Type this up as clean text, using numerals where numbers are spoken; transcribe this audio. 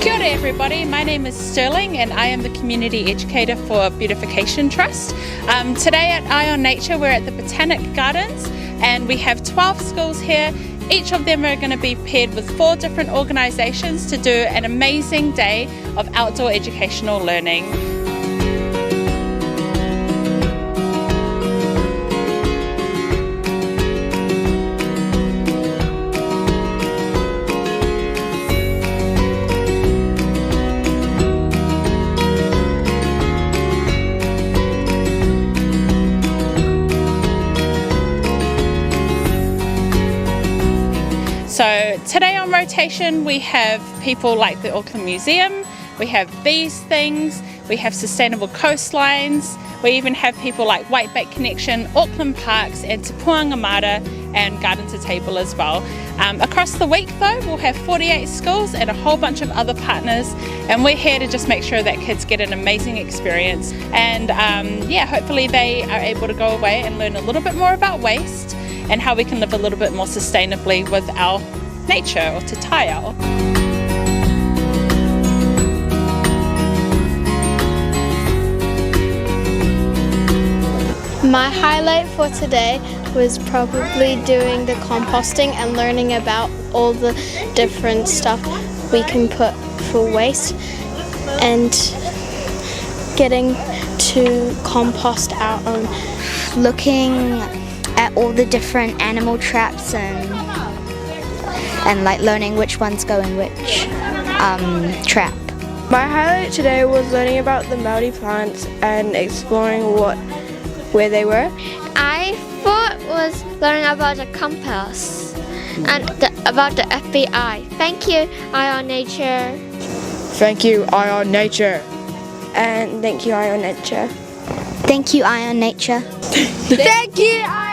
Kia ora everybody, my name is Sterling and I am the Community Educator for Beautification Trust. Today at Eye on Nature we're at the Botanic Gardens and we have 12 schools here. Each of them are going to be paired with 4 different organisations to do an amazing day of outdoor educational learning. So today on rotation we have people like the Auckland Museum, we have bees things, we have sustainable coastlines, we even have people like Whitebait Connection, Auckland Parks and Te Puangamara and Garden to Table as well. Across the week though we'll have 48 schools and a whole bunch of other partners, and we're here to just make sure that kids get an amazing experience and hopefully they are able to go away and learn a little bit more about waste and how we can live a little bit more sustainably with our nature, or te taiao. My highlight for today was probably doing the composting and learning about all the different stuff we can put for waste and getting to compost our own. Looking at all the different animal traps and like learning which ones go in which trap. My highlight today was learning about the Māori plants and exploring where they were. I thought was learning about the compass and about the FBI. Thank you, Eye on Nature. Thank you, Eye on Nature. And thank you, Eye on Nature. Thank you, Eye on Nature. Thank you, Eye